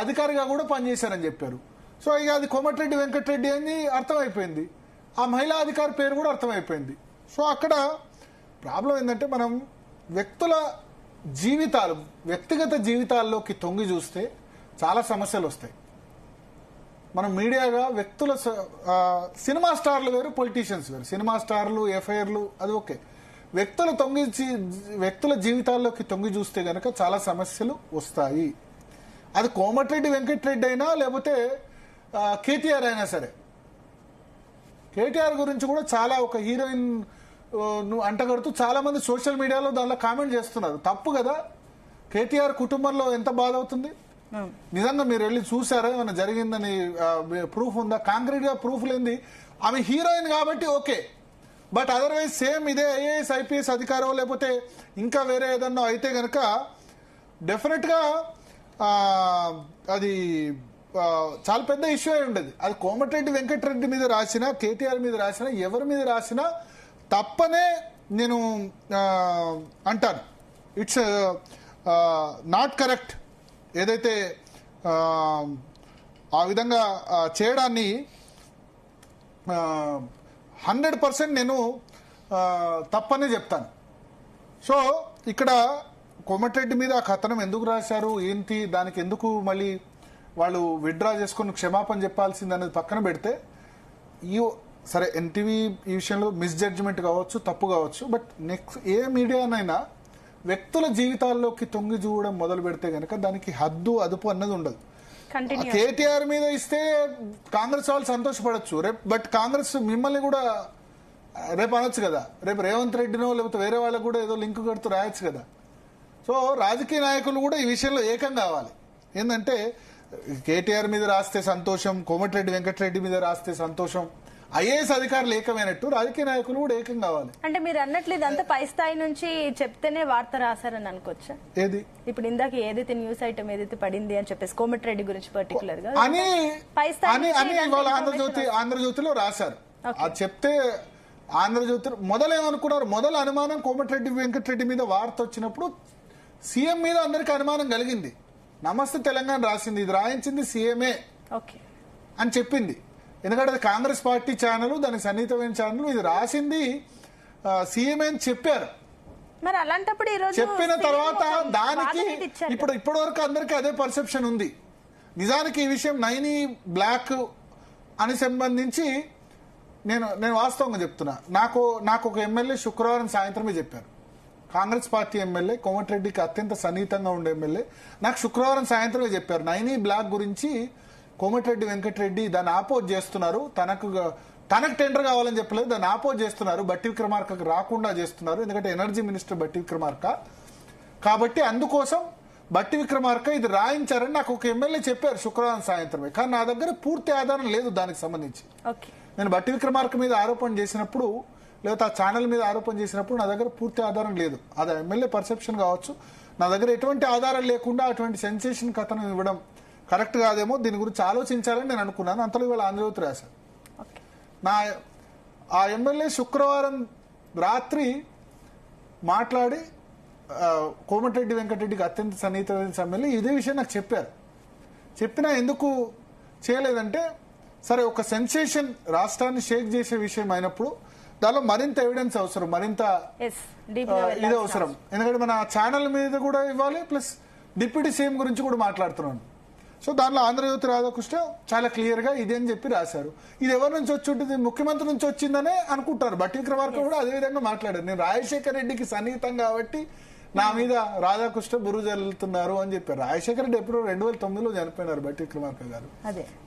అధికారిగా కూడా పనిచేశారని చెప్పారు. సో ఇక అది కోమటిరెడ్డి వెంకటరెడ్డి అని అర్థమైపోయింది. ఆ మహిళా అధికారి పేరు కూడా అర్థమైపోయింది. సో అక్కడ ప్రాబ్లం ఏంటంటే మనం వ్యక్తుల జీవితాలు, వ్యక్తిగత జీవితాల్లోకి తొంగి చూస్తే చాలా సమస్యలు వస్తాయి. మనం మీడియాగా వ్యక్తుల సినిమా స్టార్లు వేరు, పొలిటీషియన్స్ వేరు. సినిమా స్టార్లు, ఎఫ్ఐఆర్లు అది ఓకే. వ్యక్తుల జీవితాల్లోకి తొంగి చూస్తే గనక చాలా సమస్యలు వస్తాయి. అది కోమటిరెడ్డి వెంకటరెడ్డి అయినా లేకపోతే కేటీఆర్ అయినా సరే. కేటీఆర్ గురించి కూడా చాలా ఒక హీరోయిన్ అంటగడుతూ చాలా మంది సోషల్ మీడియాలో దానిలో కామెంట్ చేస్తున్నారు. తప్పు కదా. కేటీఆర్ కుటుంబంలో ఎంత బాధ అవుతుంది. నిజంగా మీరు వెళ్ళి చూసారా ఏమైనా జరిగిందని ప్రూఫ్ ఉందా? కాంక్రీట్ గా ప్రూఫ్ లేని ఆమె హీరోయిన్ కాబట్టి ఓకే. బట్ అదర్వైజ్ సేమ్ ఇదే ఐఏఎస్ ఐపీఎస్ అధికారం లేకపోతే ఇంకా వేరే ఏదన్నా అయితే గనక డెఫినెట్ గా అది చాలా పెద్ద ఇష్యూ అయి ఉండేది. అది కోమటిరెడ్డి వెంకటరెడ్డి మీద రాసినా, కేటీఆర్ మీద రాసినా, ఎవరి మీద రాసినా తప్పనే నేను అంటాను. It's not correct. ఏదైతే ఆ విధంగా చేయడాన్ని 100% నేను తప్పనే చెప్తాను. సో ఇక్కడ కోమటిరెడ్డి మీద ఆ కథనం ఎందుకు రాశారు ఏంటి, దానికి ఎందుకు మళ్ళీ వాళ్ళు విత్డ్రా చేసుకుని క్షమాపణ చెప్పాల్సింది అనేది పక్కన పెడితే, సరే ఎన్టీవీ ఈ విషయంలో మిస్జడ్జ్మెంట్ కావచ్చు, తప్పు కావచ్చు. బట్ నెక్స్ట్ ఏ మీడియానైనా వ్యక్తుల జీవితాల్లోకి తొంగి చూడడం మొదలు పెడితే గనక దానికి హద్దు అదుపు అన్నది ఉండదు. కేటీఆర్ మీద ఇస్తే కాంగ్రెస్ వాళ్ళు సంతోషపడచ్చు రేపు, బట్ కాంగ్రెస్ మిమ్మల్ని కూడా రేపు అనొచ్చు కదా. రేపు రేవంత్ రెడ్డినో లేకపోతే వేరే వాళ్ళకు కూడా ఏదో లింక్ కడుతూ రాయొచ్చు కదా. సో రాజకీయ నాయకులు కూడా ఈ విషయంలో ఏకం కావాలి. ఏంటంటే కేటీఆర్ మీద రాస్తే సంతోషం, కోమటిరెడ్డి వెంకటరెడ్డి మీద రాస్తే సంతోషం, ఐఏఎస్ అధికారులు ఏకమైనట్టు రాజకీయ నాయకులు కూడా ఏకం కావాలి. అంటే మీరు అన్నట్లు ఇదంతా పై స్థాయి నుంచి చెప్తేనే వార్త రాశారని అనుకోవచ్చా? ఏది ఇప్పుడు ఇందాక ఏదైతే న్యూస్ ఐటమ్ ఏదైతే పడింది అని చెప్పేసి కోమటిరెడ్డి గురించి పర్టికులర్ గా అని ఇవాళ ఆంధ్రజ్యోతిలో రాశారు. అది చెప్తే ఆంధ్రజ్యోతి మొదలేమనుకున్నారు, మొదలు అనుమానం కోమటిరెడ్డి వెంకటరెడ్డి మీద వార్త వచ్చినప్పుడు సీఎం మీద అందరికి అనుమానం కలిగింది. నమస్తే తెలంగాణ రాసింది, ఇది రాయించింది సీఎంఏ అని చెప్పింది. ఎందుకంటే అది కాంగ్రెస్ పార్టీ ఛానల్, దానికి సన్నిహితమైన ఛానల్, ఇది రాసింది సీఎంఏ అని చెప్పారు. మరి అలాంటప్పుడు చెప్పిన తర్వాత దానికి ఇప్పటి వరకు అందరికీ అదే పర్సెప్షన్ ఉంది. నిజానికి ఈ విషయం నైనీ బ్లాక్ అని సంబంధించి నేను వాస్తవంగా చెప్తున్నా. నాకు ఒక ఎమ్మెల్యే శుక్రవారం సాయంత్రమే చెప్పారు. కాంగ్రెస్ పార్టీ ఎమ్మెల్యే, కోమటిరెడ్డికి అత్యంత సన్నిహితంగా ఉండే ఎమ్మెల్యే నాకు శుక్రవారం సాయంత్రమే చెప్పారు. నైనీ బ్లాక్ గురించి కోమటిరెడ్డి వెంకటరెడ్డి దాన్ని ఆపోజ్ చేస్తున్నారు, తనకు టెండర్ కావాలని చెప్పలేదు, దాన్ని ఆపోజ్ చేస్తున్నారు, బట్టి విక్రమార్కకు రాకుండా చేస్తున్నారు. ఎందుకంటే ఎనర్జీ మినిస్టర్ బట్టి విక్రమార్క కాబట్టి అందుకోసం బట్టి విక్రమార్క ఇది రాయించారని నాకు ఒక ఎమ్మెల్యే చెప్పారు శుక్రవారం సాయంత్రమే. కానీ నా దగ్గర పూర్తి ఆధారం లేదు దానికి సంబంధించి. నేను బట్టి విక్రమార్క మీద ఆరోపణ చేసినప్పుడు లేకపోతే ఆ ఛానల్ మీద ఆరోపణ చేసినప్పుడు నా దగ్గర పూర్తి ఆధారం లేదు. అది ఎమ్మెల్యే పర్సెప్షన్ కావచ్చు. నా దగ్గర ఎటువంటి ఆధారం లేకుండా అటువంటి సెన్సేషన్ కథనం ఇవ్వడం కరెక్ట్ కాదేమో, దీని గురించి ఆలోచించాలని నేను అనుకున్నాను. అంతలో ఇవాళ ఆంధ్రజ్యోతి రాశారు. ఆ ఎమ్మెల్యే శుక్రవారం రాత్రి మాట్లాడి కోమటిరెడ్డి వెంకటరెడ్డికి అత్యంత సన్నిహితమైన ఎమ్మెల్యే ఇదే విషయం నాకు చెప్పారు. చెప్పినా ఎందుకు చేయలేదంటే, సరే ఒక సెన్సేషన్ రాష్ట్రాన్ని షేక్ చేసే విషయం అయినప్పుడు దానిలో మరింత ఎవిడెన్స్ అవసరం, మరింత ఇది అవసరం. ఎందుకంటే మన ఛానల్ మీద కూడా ఇవ్వాలి, ప్లస్ డిప్యూటీ సీఎం గురించి కూడా మాట్లాడుతున్నాను. సో దానిలో ఆంధ్రజ్యోతి రాధాకృష్ణ చాలా క్లియర్ గా ఇదే అని చెప్పి రాశారు. ఇది ఎవరి నుంచి వచ్చి ఉంటుంది, ముఖ్యమంత్రి నుంచి వచ్చిందనే అనుకుంటారు. బట్టి విక్రమార్క కూడా అదే విధంగా మాట్లాడారు. నేను రాజశేఖర రెడ్డికి సన్నిహితం కాబట్టి నా మీద రాధాకృష్ణ బురుజు వెళ్తున్నారు అని చెప్పారు. రాజశేఖర రెడ్డి ఎప్పుడు 2009లో చనిపోయినారు బట్టి విక్రమార్క గారు.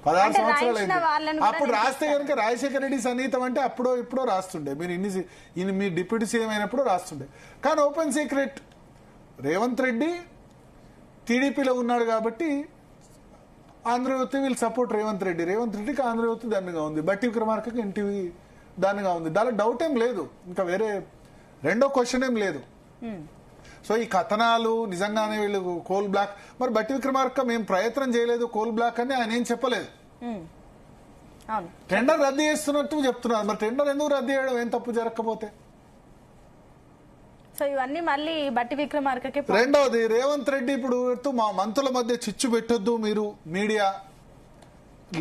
16 సంవత్సరాలు అయింది. అప్పుడు రాస్తే కనుక రాజశేఖర రెడ్డి సన్నిహితం అంటే అప్పుడో ఇప్పుడో రాస్తుండే, మీరు మీ డిప్యూటీ సీఎం అయినప్పుడు రాస్తుండే. కానీ ఓపెన్ సీక్రెట్ రేవంత్ రెడ్డి టీడీపీలో ఉన్నాడు కాబట్టి ఆంధ్రజ్యోతి వీళ్ళు సపోర్ట్ రేవంత్ రెడ్డికి ఆంధ్రజ్యోతి దానిగా ఉంది, బట్టి విక్రమార్కకి ఎన్టీవీ దానిగా ఉంది. దానిలో డౌట్ ఏం లేదు, ఇంకా వేరే రెండో క్వశ్చన్ ఏం లేదు. సో ఈ కథనాలు నిజంగానే వీళ్ళు కోల్ బ్లాక్, మరి బట్టి విక్రమార్క మేము ప్రయత్నం చేయలేదు కోల్ బ్లాక్ అని ఆయన ఏం చెప్పలేదు. టెండర్ రద్దు చేస్తున్నట్టు చెప్తున్నారు. మరి టెండర్ ఎందుకు రద్దు చేయడం, ఏం తప్పు జరగకపోతే? సో ఇవన్నీ మళ్ళీ బట్టి విక్రమార్కకే రెండవది, రేవంత్ రెడ్డి ఇప్పుడు మా మంత్రుల మధ్య చిచ్చు పెట్టొద్దు మీరు మీడియా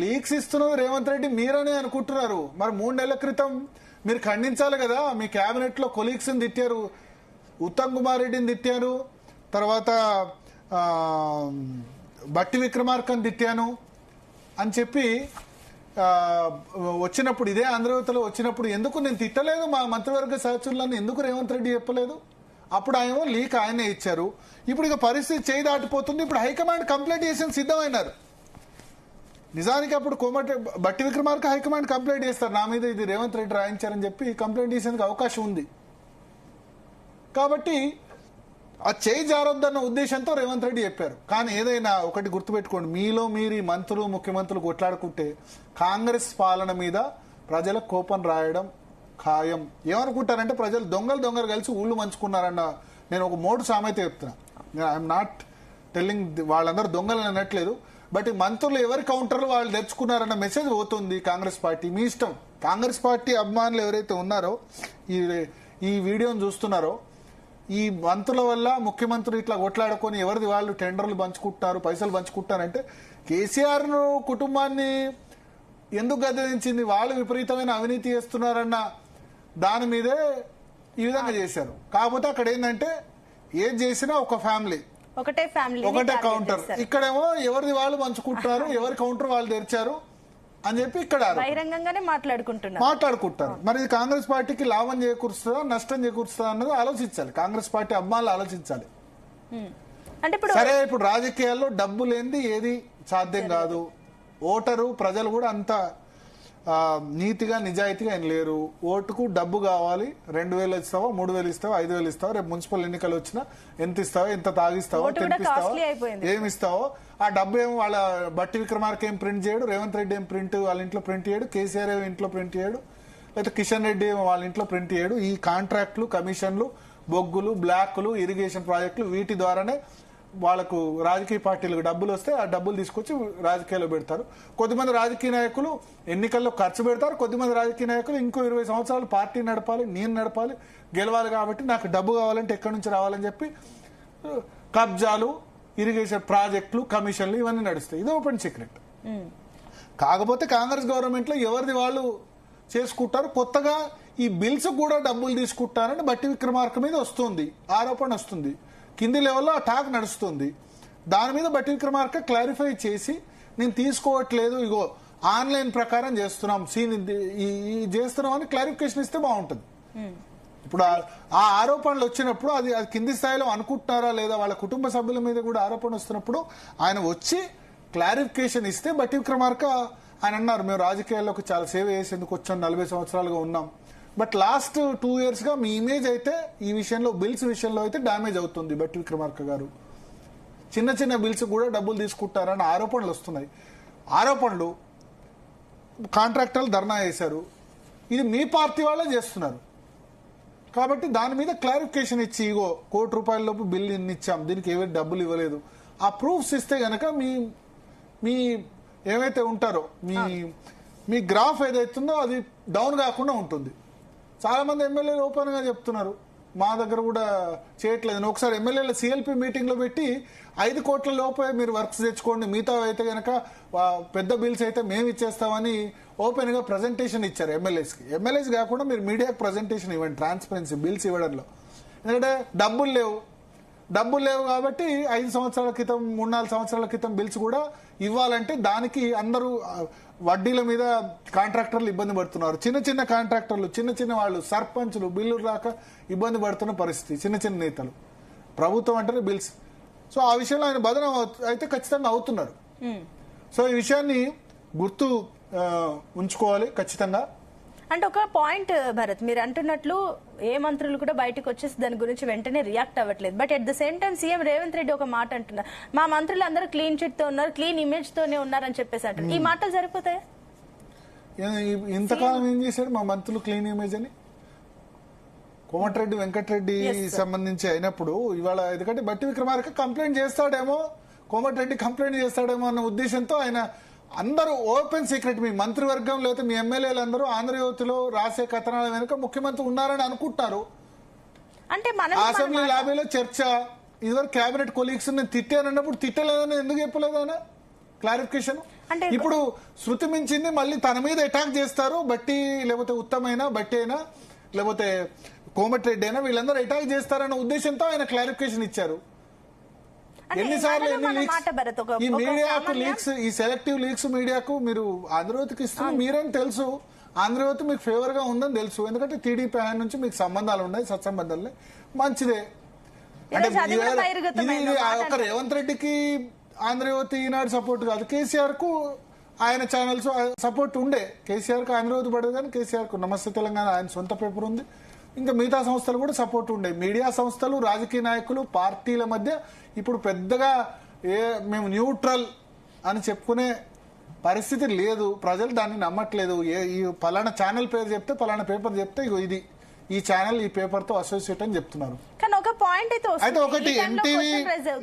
లీక్స్ ఇస్తున్నది రేవంత్ రెడ్డి మీరనే అనుకుంటున్నారు. మరి 3 నెలల క్రితం మీరు ఖండించాలి కదా. మీ కేబినెట్ లో కొలీగ్స్ తిట్టారు, ఉత్తమ్ కుమార్ రెడ్డిని తిట్టారు, తర్వాత బట్టి విక్రమార్కని తిట్టాను అని చెప్పి వచ్చినప్పుడు, ఇదే ఆంధ్రజ్యోతిలో వచ్చినప్పుడు ఎందుకు నేను తిట్టలేదు మా మంత్రివర్గ సహచరులను, ఎందుకు రేవంత్ రెడ్డి చెప్పలేదు? అప్పుడు ఆయన లీక్ ఆయనే ఇచ్చారు. ఇప్పుడు ఇక పరిస్థితి చేయి దాటిపోతుంది. ఇప్పుడు హైకమాండ్ కంప్లైంట్ చేసిన సిద్ధమైనారు. నిజానికి అప్పుడు బట్టి విక్రమార్క హైకమాండ్ కంప్లైంట్ చేస్తారు, నా మీద ఇది రేవంత్ రెడ్డి రాయించారని చెప్పి కంప్లైంట్ చేసేందుకు అవకాశం ఉంది. కాబట్టి ఆ చేయి జారొద్దన్న ఉద్దేశంతో రేవంత్ రెడ్డి చెప్పారు. కానీ ఏదైనా ఒకటి గుర్తుపెట్టుకోండి, మీలో మీరు ఈ మంత్రులు ముఖ్యమంత్రులు కొట్లాడుకుంటే కాంగ్రెస్ పాలన మీద ప్రజల కోపం రాయడం ఖాయం. ఏమనుకుంటారంటే ప్రజలు దొంగలు కలిసి ఊళ్ళు మంచుకున్నారన్న, నేను ఒక మోడు సామెత చెప్తున్నా. ఐఎమ్ నాట్ టెల్లింగ్ వాళ్ళందరూ దొంగలు అనట్లేదు, బట్ ఈ మంత్రులు ఎవరి కౌంటర్లు వాళ్ళు తెచ్చుకున్నారన్న మెసేజ్ పోతుంది కాంగ్రెస్ పార్టీ. మీ ఇష్టం. కాంగ్రెస్ పార్టీ అభిమానులు ఎవరైతే ఉన్నారో ఈ వీడియోను చూస్తున్నారో, ఈ మంత్రుల వల్ల ముఖ్యమంత్రులు ఇట్లా కొట్లాడుకొని ఎవరిది వాళ్ళు టెండర్లు పంచుకుంటున్నారు, పైసలు పంచుకుంటారంటే కేసీఆర్ కుటుంబాన్ని ఎందుకు గద్దెదించింది, వాళ్ళు విపరీతమైన అవినీతి చేస్తున్నారన్న దాని మీదే ఈ విధంగా చేశారు. కాకపోతే అక్కడ ఏంటంటే ఏది చేసినా ఒక ఫ్యామిలీ, ఒకటే కౌంటర్. ఇక్కడేమో ఎవరిది వాళ్ళు పంచుకుంటారు, ఎవరి కౌంటర్ వాళ్ళు తెరిచారు అని చెప్పి ఇక్కడ బహిరంగంగానే మాట్లాడుకుంటారు. మరి ఇది కాంగ్రెస్ పార్టీకి లాభం చేకూరుస్తుందా నష్టం చేకూరుస్తుందా అన్నది ఆలోచించాలి. కాంగ్రెస్ పార్టీ అభిమానులు ఆలోచించాలి. అంటే సరే, ఇప్పుడు రాజకీయాల్లో డబ్బు లేనిది ఏది సాధ్యం కాదు. ఓటరు ప్రజలు కూడా అంత నీతిగా నిజాయితీగా ఆయన లేరు. ఓటుకు డబ్బు కావాలి. 2,000 ఇస్తావా, 3,000 ఇస్తావా, 5,000 ఇస్తావా, రేపు మున్సిపల్ ఎన్నికలు వచ్చినా ఎంత ఇస్తావా, ఎంత తాగిస్తావా, తెప్పిస్తావా, ఏమిస్తావో ఆ డబ్బు ఏమో వాళ్ళ బట్టి విక్రమార్క ఏం ప్రింట్ చేయడు, రేవంత్ రెడ్డి ఏం ప్రింట్ వాళ్ళ ఇంట్లో ప్రింట్ చేయడు, కేసీఆర్ ఏమో ఇంట్లో ప్రింట్ చేయడు, లేకపోతే కిషన్ రెడ్డి ఏమో వాళ్ళ ఇంట్లో ప్రింట్ చేయడు. ఈ కాంట్రాక్టులు, కమిషన్లు, బొగ్గులు, బ్లాక్లు, ఇరిగేషన్ ప్రాజెక్టులు, వీటి ద్వారానే వాళ్ళకు రాజకీయ పార్టీలకు డబ్బులు వస్తే ఆ డబ్బులు తీసుకొచ్చి రాజకీయాల్లో పెడతారు. కొద్దిమంది రాజకీయ నాయకులు ఎన్నికల్లో ఖర్చు పెడతారు. కొద్దిమంది రాజకీయ నాయకులు ఇంకో 20 సంవత్సరాలు పార్టీ నడపాలి, నేను నడపాలి, గెలవాలి, కాబట్టి నాకు డబ్బు కావాలంటే ఎక్కడి నుంచి రావాలని చెప్పి కబ్జాలు, ఇరిగేషన్ ప్రాజెక్టులు, కమిషన్లు ఇవన్నీ నడుస్తాయి. ఇది ఓపెన్ సీక్రెట్. కాకపోతే కాంగ్రెస్ గవర్నమెంట్ లో ఎవరిది వాళ్ళు చేసుకుంటారు. కొత్తగా ఈ బిల్స్ కూడా డబ్బులు తీసుకుంటారని బట్టి విక్రమార్క మీద వస్తుంది, ఆరోపణ వస్తుంది. కింది లెవెల్లో ఆ టాక్ నడుస్తుంది. దాని మీద బట్టి విక్రమార్క క్లారిఫై చేసి నేను తీసుకోవట్లేదు, ఇగో ఆన్లైన్ ప్రకారం చేస్తున్నాం, చేస్తున్నాం అని క్లారిఫికేషన్ ఇస్తే బాగుంటుంది. ఇప్పుడు ఆ ఆరోపణలు వచ్చినప్పుడు అది కింది స్థాయిలో అనుకుంటున్నారా లేదా, వాళ్ళ కుటుంబ సభ్యుల మీద కూడా ఆరోపణ వస్తున్నప్పుడు ఆయన వచ్చి క్లారిఫికేషన్ ఇస్తే, బట్టి విక్రమార్క ఆయన అన్నారు మేము రాజకీయాల్లోకి చాలా సేవ చేసేందుకు వచ్చాం, 40 సంవత్సరాలుగా ఉన్నాం, బట్ లాస్ట్ 2 years గా మీ ఇమేజ్ అయితే ఈ విషయంలో, బిల్స్ విషయంలో అయితే డ్యామేజ్ అవుతుంది. బట్టి విక్రమార్క గారు చిన్న బిల్స్ కూడా డబ్బులు తీసుకుంటారని ఆరోపణలు వస్తున్నాయి. ఆరోపణలు కాంట్రాక్టర్లు ధర్నా చేశారు, ఇది మీ పార్టీ వాళ్ళే చేస్తున్నారు. కాబట్టి దాని మీద క్లారిఫికేషన్ ఇచ్చి, ఇగో ₹1,00,00,000 లోపు బిల్లు ఇన్ని ఇచ్చాం, దీనికి ఏవైతే డబ్బులు ఇవ్వలేదు, ఆ ప్రూఫ్స్ ఇస్తే గనక మీ ఏవైతే ఉంటారో మీ గ్రాఫ్ ఏదైతుందో అది డౌన్ కాకుండా ఉంటుంది. చాలా మంది ఎమ్మెల్యేలు ఓపెన్ గా చెప్తున్నారు మా దగ్గర కూడా చేయట్లేదు. ఒకసారి ఎమ్మెల్యేల సిఎల్పి మీటింగ్ లో పెట్టి 5 కోట్ల లోపే మీరు వర్క్స్ తెచ్చుకోండి, మిగతా అయితే గనక పెద్ద బిల్స్ అయితే మేము ఇచ్చేస్తామని ఓపెన్ గా ప్రజెంటేషన్ ఇచ్చారు ఎమ్మెల్యేస్ కాకుండా మీరు మీడియాకు ప్రజెంటేషన్ ఇవ్వండి, ట్రాన్స్పరెన్సీ బిల్స్ ఇవ్వడంలో. ఎందుకంటే డబ్బులు లేవు కాబట్టి 5 సంవత్సరాల క్రితం 3-4 సంవత్సరాల క్రితం బిల్స్ కూడా ఇవ్వాలంటే దానికి అందరూ వడ్డీల మీద కాంట్రాక్టర్లు ఇబ్బంది పడుతున్నారు. చిన్న కాంట్రాక్టర్లు, చిన్న వాళ్ళు, సర్పంచ్లు బిల్లు రాక ఇబ్బంది పడుతున్న పరిస్థితి. చిన్న నేతలు, ప్రభుత్వం అంటేనే బిల్స్. సో ఆ విషయంలో ఆయన బదనం అయితే ఖచ్చితంగా అవుతున్నారు. సో ఈ విషయాన్ని గుర్తు ఉంచుకోవాలి ఖచ్చితంగా. అంటే ఒక పాయింట్ భరత్, మీరు అంటున్నట్లు ఏ మంత్రులు కూడా బయటకు వచ్చేసి దాని గురించి వెంటనే రియాక్ట్ అవ్వట్లేదు. But at the same time CM Revanth Reddy ఒక మాట అంటున్నారు, మా మంత్రులు అందరూ క్లీన్ చిట్ తో ఉన్నారు, క్లీన్ ఇమేజ్ తోనే ఉన్నారని చెప్పేసి అంటారు. ఈ మాటలు సరిపోతాయి? ఇంతకాలం ఏం చేశాడు మా మంత్రులు క్లీన్ ఇమేజ్ అని? కోమటిరెడ్డి వెంకటరెడ్డి సంబంధించి అయినప్పుడు ఇవాళ, ఎందుకంటే బట్టి విక్రమార్క కంప్లైంట్ చేస్తాడేమో, కోమటిరెడ్డి కంప్లైంట్ చేస్తాడేమో అన్న ఉద్దేశంతో ఆయన అందరూ ఓపెన్ సీక్రెట్, మీ మంత్రివర్గం లేదా మీ ఎమ్మెల్యేలు అందరూ ఆంధ్రజ్యోతిలో రాసే కథనాల వెనుక ముఖ్యమంత్రి ఉన్నారని అనుకుంటున్నారు. అంటే మనం అసెంబ్లీ లాబీలో చర్చ, ఇదివరకు కేబినెట్ కొలీగ్స్ నేను తిట్టానన్నప్పుడు తిట్టలేదని ఎందుకు చెప్పలేదు ఆయన క్లారిఫికేషన్? అంటే ఇప్పుడు శృతి మించింది మళ్ళీ తన మీద అటాక్ చేస్తారు. బట్టి లేకపోతే ఉత్తమైనా బట్టి అయినా లేకపోతే కోమటిరెడ్డి అయినా వీళ్ళందరూ అటాక్ చేస్తారన్న ఉద్దేశంతో ఆయన క్లారిఫికేషన్ ఇచ్చారు. ఎన్నిసార్లు ఎన్ని లీక్స్ ఈ మీడియాకు లీక్స్, ఈ సెలెక్టివ్ లీక్స్ మీడియాకు మీరు ఆంధ్రజ్యోతికి ఇస్తున్నారు. మీరేం తెలుసు ఆంధ్రజ్యోతి మీకు ఫేవర్ గా ఉందని తెలుసు, ఎందుకంటే టీడీపీ ఆయన నుంచి మీకు సంబంధాలు ఉన్నాయి, సత్సంబంధాలే, మంచిదే. అంటే ఇది ఒక రేవంత్ రెడ్డికి ఆంధ్రజ్యోతి ఈనాడు సపోర్ట్ కాదు, కేసీఆర్ కు ఆయన ఛానల్స్ సపోర్ట్ ఉండే. కేసీఆర్ కు ఆంధ్రజ్యోతి పడదు కానీ కేసీఆర్ కు నమస్తే తెలంగాణ ఆయన సొంత పేపర్ ఉంది. ఇంకా మిగతా సంస్థలు కూడా సపోర్ట్ ఉండే. మీడియా సంస్థలు, రాజకీయ నాయకులు, పార్టీల మధ్య ఇప్పుడు పెద్దగా మేము న్యూట్రల్ అని చెప్పుకునే పరిస్థితి లేదు. ప్రజలు దాన్ని నమ్మట్లేదు. ఈ పలానా ఛానల్ పేరు చెప్తే, పలానా పేపర్ చెప్తే ఇగో ఇది ఈ ఛానల్ ఈ పేపర్ తో అసోసియేట్ అని చెప్తున్నారు. అయితే ఒకటి ఎన్టీవీ,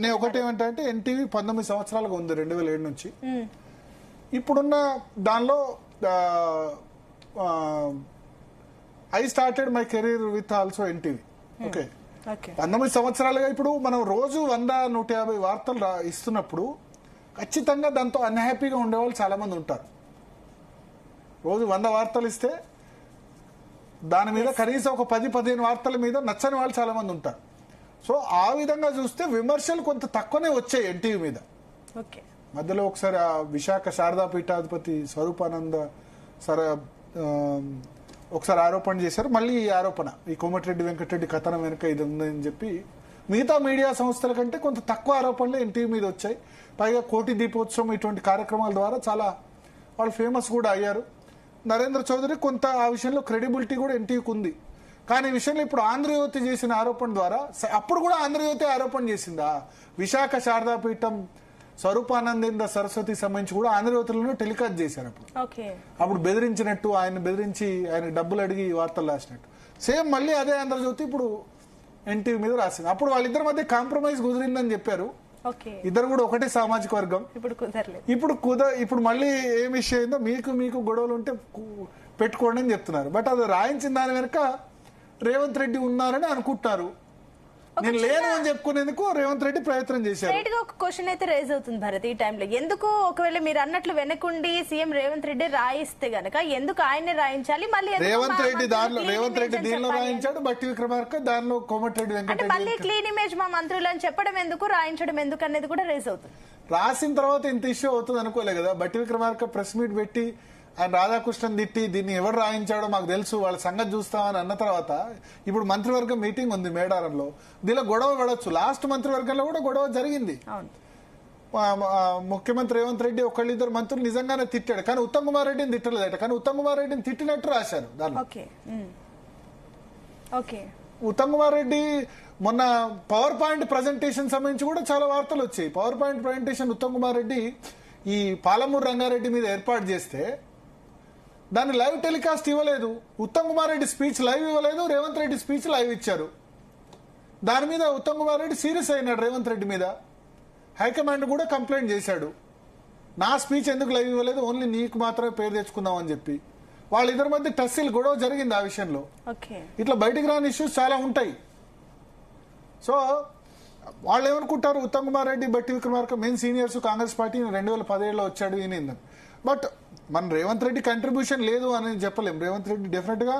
నేను ఒకటి ఏమంటే ఎన్టీవీ 19 సంవత్సరాలుగా ఉంది 2007 నుంచి. ఇప్పుడున్న దానిలో I started my career with also NTV. Okay, 19 సంవత్సరాలుగా ఇప్పుడు మనం రోజు 100-150 వార్తలు ఇస్తున్నప్పుడు ఖచ్చితంగా దాంతో అన్హ్యాపీగా ఉండేవాళ్ళు చాలా మంది ఉంటారు. రోజు 100 వార్తలు ఇస్తే దాని మీద కనీసం ఒక 10-15 వార్తల మీద నచ్చని వాళ్ళు చాలా మంది ఉంటారు. సో ఆ విధంగా చూస్తే విమర్శలు కొంత తక్కువనే వచ్చాయి ఎన్టీవీ మీద. మధ్యలో ఒకసారి ఆ విశాఖ శారదా పీఠాధిపతి స్వరూపానంద సర ఒకసారి ఆరోపణ చేశారు. మళ్ళీ ఈ ఆరోపణ, ఈ కోమటిరెడ్డి వెంకటరెడ్డి కథనం వెనుక ఇది ఉందని చెప్పి మిగతా మీడియా సంస్థల కంటే కొంత తక్కువ ఆరోపణలు ఎన్టీవీ మీద వచ్చాయి. పైగా కోటి దీపోత్సవం ఇటువంటి కార్యక్రమాల ద్వారా చాలా వాళ్ళు ఫేమస్ కూడా అయ్యారు. నరేంద్ర చౌదరి కొంత ఆ విషయంలో క్రెడిబిలిటీ కూడా ఎన్టీవీకి ఉంది. కానీ ఈ విషయంలో ఇప్పుడు ఆంధ్రజ్యోతి చేసిన ఆరోపణ ద్వారా, అప్పుడు కూడా ఆంధ్రజ్యోతి ఆరోపణ చేసిందా, విశాఖ శారదాపీఠం స్వరూపానందేంద్ర సరస్వతి సంబంధించి కూడా ఆంధ్రజ్యోతిలో టెలికాస్ట్ చేశారు. అప్పుడు బెదిరించినట్టు, ఆయన బెదిరించి ఆయన డబ్బులు అడిగి వార్తలు రాసినట్టు సేమ్ మళ్ళీ అదే ఆంధ్రజ్యోతి ఇప్పుడు ఎన్టీవీ మీద రాసింది. అప్పుడు వాళ్ళిద్దరి మధ్య కాంప్రమైజ్ కుదిరిందని చెప్పారు. ఇద్దరు కూడా ఒకటే సామాజిక వర్గం. ఇప్పుడు మళ్ళీ ఏం విషయం అయిందో మీకు గొడవలు ఉంటే పెట్టుకోండి అని చెప్తున్నారు. బట్ అది రాయించిన దాని వెనక రేవంత్ రెడ్డి ఉన్నారని అనుకుంటున్నారు. నేను లేను అని చెప్పుకునేందుకు రేవంత్ రెడ్డి ప్రయత్నం చేశారు. ఒక క్వశ్చన్ అయితే రేజ్ అవుతుంది భరత్ ఈ టైంలో. ఎందుకు ఒకవేళ మీరు అన్నట్లు వెనకుండి సీఎం రేవంత్ రెడ్డి రాయిస్తే గనక ఎందుకు ఆయనే రాయించాలి? మళ్ళీ రేవంత్ రెడ్డి దీనిలో రాయించాడు, బట్టి విక్రమార్క దానిలో కోమటిరెడ్డి వెంకటరెడ్డి మళ్ళీ క్లీన్ ఇమేజ్ మా మంత్రులు అని చెప్పడం ఎందుకు, రాయించడం ఎందుకు అనేది కూడా రేజ్ అవుతుంది. రాసిన తర్వాత ఇంత ఇష్యూ అవుతుంది అనుకోలే కదా. బట్టి విక్రమార్క ప్రెస్ మీట్ పెట్టి ఆయన రాధాకృష్ణన్ తిట్టి దీన్ని ఎవరు రాయించాడో మాకు తెలుసు, వాళ్ళ సంగతి చూస్తామని అన్న తర్వాత ఇప్పుడు మంత్రివర్గం మీటింగ్ ఉంది మేడారంలో. దీనిలో గొడవ పడవచ్చు. లాస్ట్ మంత్రివర్గంలో కూడా గొడవ జరిగింది. ముఖ్యమంత్రి రేవంత్ రెడ్డి ఒకళ్ళిద్దరు మంత్రులు నిజంగానే తిట్టాడు, కానీ ఉత్తమ్ కుమార్ రెడ్డిని తిట్టలేదట. కానీ ఉత్తమ్ కుమార్ రెడ్డిని తిట్టినట్టు రాశారు దాన్ని. ఉత్తమ్ కుమార్ రెడ్డి మొన్న పవర్ పాయింట్ ప్రజెంటేషన్ సంబంధించి కూడా చాలా వార్తలు వచ్చాయి. Power point presentation Uttam Kumar Reddy ఈ పాలమూరు రంగారెడ్డి మీద ఏర్పాటు చేస్తే దాన్ని లైవ్ టెలికాస్ట్ ఇవ్వలేదు. ఉత్తమ్ కుమార్ రెడ్డి స్పీచ్ లైవ్ ఇవ్వలేదు, రేవంత్ రెడ్డి స్పీచ్ లైవ్ ఇచ్చారు. దాని మీద ఉత్తమ్ కుమార్ రెడ్డి సీరియస్ అయినాడు రేవంత్ రెడ్డి మీద. హైకమాండ్ కూడా కంప్లైంట్ చేశాడు, నా స్పీచ్ ఎందుకు లైవ్ ఇవ్వలేదు, ఓన్లీ నీకు మాత్రమే పేరు తెచ్చుకుందాం అని చెప్పి. వాళ్ళిద్దరి మధ్య టస్సిల్ గొడవ జరిగింది ఆ విషయంలో. ఇట్లా బయటికి రాని ఇష్యూస్ చాలా ఉంటాయి. సో వాళ్ళు ఏమనుకుంటారు, Uttam Kumar Reddy Bhatti Vikramarka main seniors, Congress party 2017లో వచ్చాడు ఈయన. బట్ మన రేవంత్ రెడ్డి కంట్రిబ్యూషన్ లేదు అని చెప్పలేం. రేవంత్ రెడ్డి డెఫినెట్ గా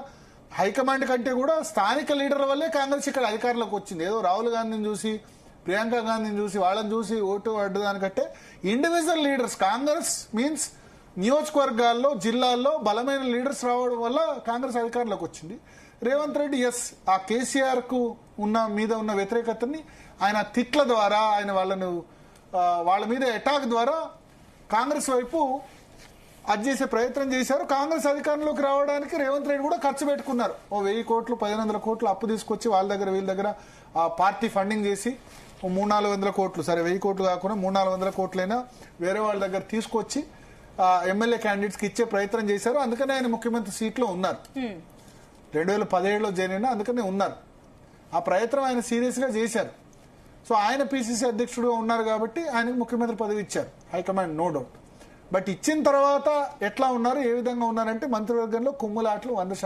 హైకమాండ్ కంటే కూడా స్థానిక లీడర్ల వల్లే కాంగ్రెస్ ఇక్కడ అధికారంలోకి వచ్చింది. ఏదో రాహుల్ గాంధీని చూసి, ప్రియాంక గాంధీని చూసి, వాళ్ళని చూసి ఓటు అడ్డదానికంటే ఇండివిజువల్ లీడర్స్, కాంగ్రెస్ మీన్స్ నియోజకవర్గాల్లో, జిల్లాల్లో బలమైన లీడర్స్ రావడం వల్ల కాంగ్రెస్ అధికారంలోకి వచ్చింది. రేవంత్ రెడ్డి ఆ కేసీఆర్ కు మీద ఉన్న వ్యతిరేకతని ఆయన తిట్ల ద్వారా, ఆయన వాళ్ళ మీద అటాక్ ద్వారా కాంగ్రెస్ వైపు అది చేసే ప్రయత్నం చేశారు. కాంగ్రెస్ అధికారంలోకి రావడానికి రేవంత్ రెడ్డి కూడా ఖర్చు పెట్టుకున్నారు. 1000 కోట్లు 1500 కోట్లు అప్పు తీసుకొచ్చి వాళ్ళ దగ్గర వీళ్ళ దగ్గర ఆ పార్టీ ఫండింగ్ చేసి 300-400 కోట్లు, సరే 1000 కోట్లు కాకుండా 300-400 కోట్లైనా వేరే వాళ్ళ దగ్గర తీసుకొచ్చి ఎమ్మెల్యే క్యాండిడేట్స్ కి ఇచ్చే ప్రయత్నం చేశారు. అందుకనే ఆయన ముఖ్యమంత్రి సీట్లో ఉన్నారు. 2017లో జాయిన్ అయినా అందుకనే ఉన్నారు. ఆ ప్రయత్నం ఆయన సీరియస్ గా చేశారు. సో ఆయన పిసిసి అధ్యక్షుడుగా ఉన్నారు కాబట్టి ఆయనకు ముఖ్యమంత్రి పదవి ఇచ్చారు హైకమాండ్, నో డౌట్. బట్ ఇచ్చిన తర్వాత ఎట్లా ఉన్నారు, ఏ విధంగా ఉన్నారంటే మంత్రివర్గంలో కుమ్ములాట్లు 100%